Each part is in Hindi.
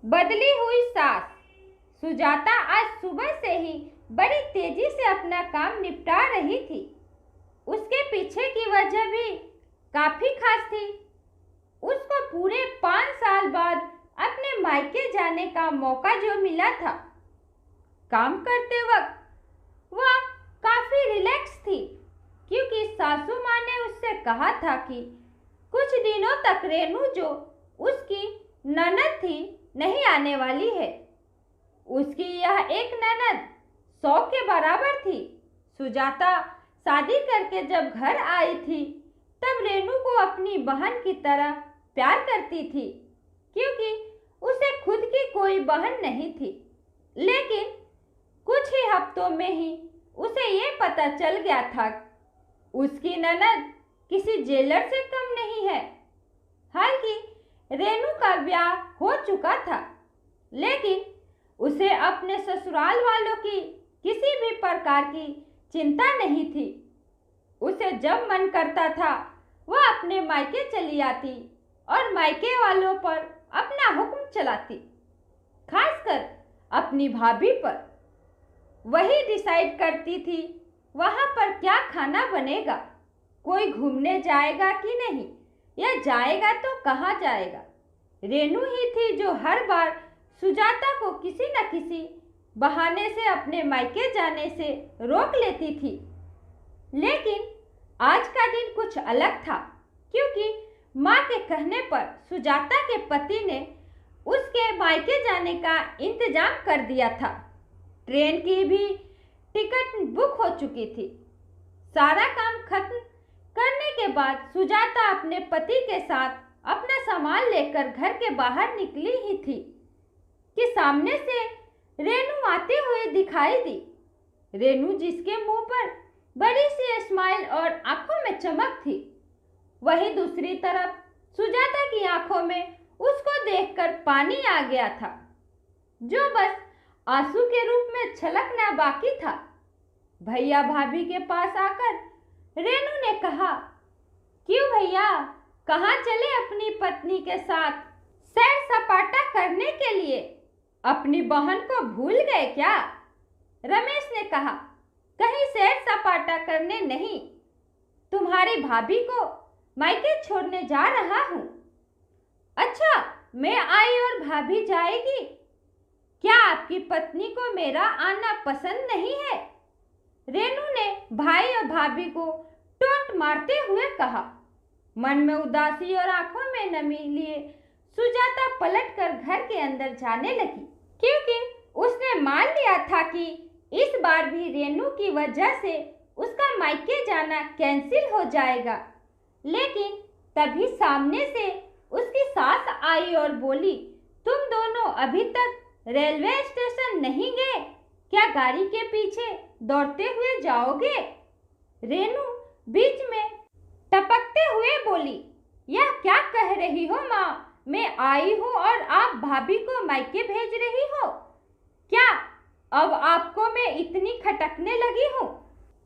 बदली हुई सास। सुजाता आज सुबह से ही बड़ी तेजी से अपना काम निपटा रही थी। उसके पीछे की वजह भी काफी खास थी। उसको पूरे 5 साल बाद अपने मायके जाने का मौका जो मिला था। काम करते वक्त वह काफी रिलैक्स थी, क्योंकि सासू माँ ने उससे कहा था कि कुछ दिनों तक रेनू जो उसकी ननद थी नहीं आने वाली है। उसकी यह एक ननद 100 के बराबर थी। सुजाता शादी करके जब घर आई थी तब रेनू को अपनी बहन की तरह प्यार करती थी, क्योंकि उसे खुद की कोई बहन नहीं थी। लेकिन कुछ ही हफ्तों में ही उसे ये पता चल गया था उसकी ननद किसी जेलर से कम नहीं है। हालांकि रेनू का ब्याह हो चुका था, लेकिन उसे अपने ससुराल वालों की किसी भी प्रकार की चिंता नहीं थी। उसे जब मन करता था वह अपने मायके चली आती और मायके वालों पर अपना हुक्म चलाती, खासकर अपनी भाभी पर। वही डिसाइड करती थी वहां पर क्या खाना बनेगा, कोई घूमने जाएगा कि नहीं, या जाएगा तो कहाँ जाएगा। रेनू ही थी जो हर बार सुजाता को किसी न किसी बहाने से अपने मायके जाने से रोक लेती थी। लेकिन आज का दिन कुछ अलग था, क्योंकि माँ के कहने पर सुजाता के पति ने उसके मायके जाने का इंतजाम कर दिया था। ट्रेन की भी टिकट बुक हो चुकी थी। सारा काम खत्म करने के बाद सुजाता अपने पति के साथ अपना सामान लेकर घर के बाहर निकली ही थी कि सामने से रेनू आते हुए दिखाई दी। रेनू जिसके मुंह पर बड़ी सी स्माइल और आंखों में चमक थी, वही दूसरी तरफ सुजाता की आंखों में उसको देखकर पानी आ गया था, जो बस आंसू के रूप में छलकना बाकी था। भैया भाभी के पास आकर रेनू ने कहा, क्यों भैया, कहाँ चले अपनी पत्नी के साथ सैर सपाटा करने के लिए? अपनी बहन को भूल गए क्या? रमेश ने कहा, कहीं सैर सपाटा करने नहीं, तुम्हारी भाभी को मायके छोड़ने जा रहा हूँ। अच्छा, मैं आई और भाभी जाएगी? क्या आपकी पत्नी को मेरा आना पसंद नहीं है? रेनू ने भाई और भाभी को टोंट मारते हुए कहा। मन में उदासी और आंखों में नमी लिए सुजाता पलटकर घर के अंदर जाने लगी, क्योंकि उसने मान लिया था कि इस बार भी रेनू की वजह से उसका मायके जाना कैंसिल हो जाएगा। लेकिन तभी सामने से उसकी सास आई और बोली, तुम दोनों अभी तक रेलवे स्टेशन नहीं गए क्या? गाड़ी के पीछे दौड़ते हुए जाओगे? रेनू बीच में टपकते हुए बोली, यह क्या कह रही हो माँ? मैं आई हूँ और आप भाभी को मायके भेज रही हो? क्या अब आपको मैं इतनी खटकने लगी हूँ?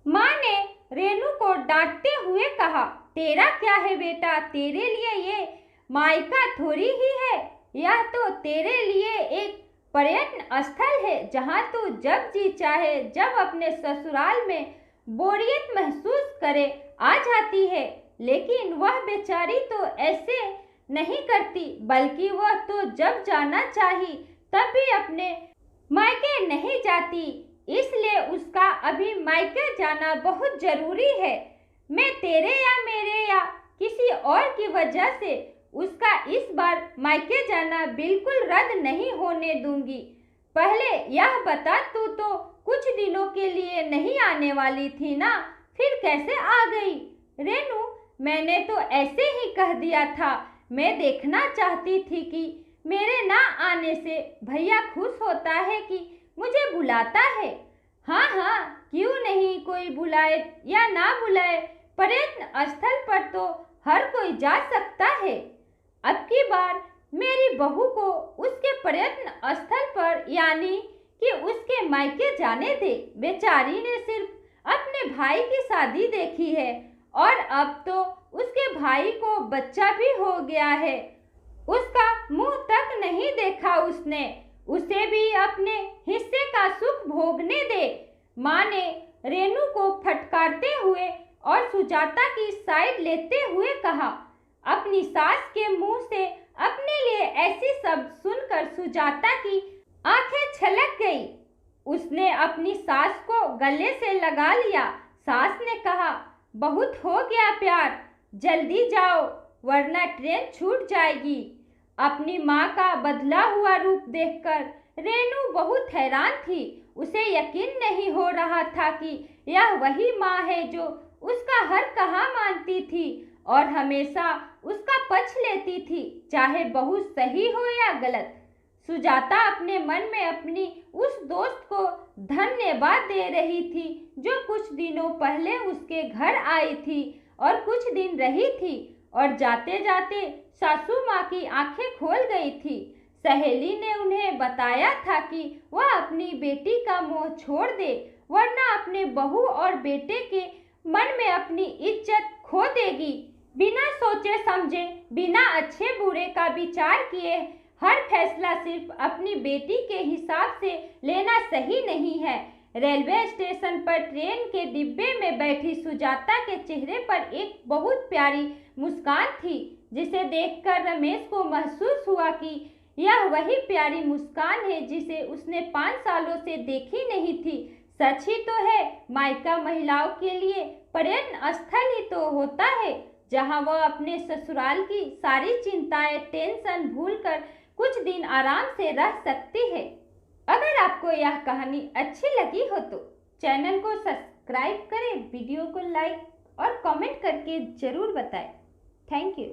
माँ ने रेनू को डांटते हुए कहा, तेरा क्या है बेटा, तेरे लिए ये मायका थोड़ी ही है, यह तो तेरे लिए एक पर्यटन स्थल है जहाँ तू जब जी चाहे जब अपने ससुराल में बोरियत महसूस करे आ जाती है। लेकिन वह बेचारी तो ऐसे नहीं करती, बल्कि वह तो जब जाना चाही तब भी अपने मायके नहीं जाती, इसलिए उसका अभी मायके जाना बहुत जरूरी है। मैं तेरे या मेरे या किसी और की वजह से उसका इस बार मायके जाना बिल्कुल रद्द नहीं होने दूंगी। पहले यह बता, तू तो कुछ दिनों के लिए नहीं आने वाली थी ना, फिर कैसे आ गई? रेनू, मैंने तो ऐसे ही कह दिया था। मैं देखना चाहती थी कि मेरे ना आने से भैया खुश होता है कि मुझे बुलाता है। हाँ हाँ, क्यों नहीं, कोई बुलाए या ना बुलाए, पर्यटन स्थल पर तो हर कोई जा सकता है। अब की बार मेरी बहू को उसके पर्यटन स्थल पर यानी कि उसके मायके जाने दे। बेचारी ने सिर्फ अपने भाई की शादी देखी है और अब तो उसके भाई को बच्चा भी हो गया है। उसका मुंह तक नहीं देखा उसने। उसे भी अपने हिस्से का सुख भोगने दे। माँ ने रेनू को फटकारते हुए और सुजाता की साइड लेते हुए कहा। अपनी सास के मुंह से अपने लिए ऐसी शब्द सुनकर सुजाता की आंखें छलक गई। उसने अपनी सास को गले से लगा लिया। सास ने कहा, बहुत हो गया प्यार, जल्दी जाओ वरना ट्रेन छूट जाएगी। अपनी माँ का बदला हुआ रूप देखकर रेनू बहुत हैरान थी। उसे यकीन नहीं हो रहा था कि यह वही माँ है जो उसका हर कहा मानती थी और हमेशा उसका पक्ष लेती थी, चाहे बहू सही हो या गलत। सुजाता अपने मन में अपनी उस दोस्त को धन्यवाद दे रही थी जो कुछ दिनों पहले उसके घर आई थी और कुछ दिन रही थी और जाते जाते सासू माँ की आंखें खोल गई थी। सहेली ने उन्हें बताया था कि वह अपनी बेटी का मोह छोड़ दे वरना अपने बहू और बेटे के मन में अपनी इज्जत खो देगी। बिना सोचे समझे, बिना अच्छे बुरे का विचार किए हर फैसला सिर्फ अपनी बेटी के हिसाब से लेना सही नहीं है। रेलवे स्टेशन पर ट्रेन के डिब्बे में बैठी सुजाता के चेहरे पर एक बहुत प्यारी मुस्कान थी जिसे देखकर रमेश को महसूस हुआ कि यह वही प्यारी मुस्कान है जिसे उसने 5 सालों से देखी नहीं थी। सच ही तो है, मायका महिलाओं के लिए पर्यटन स्थल ही तो होता है जहां वह अपने ससुराल की सारी चिंताएं, टेंशन भूलकर कुछ दिन आराम से रह सकती है। अगर आपको यह कहानी अच्छी लगी हो तो चैनल को सब्सक्राइब करें, वीडियो को लाइक और कमेंट करके जरूर बताएं। Thank you.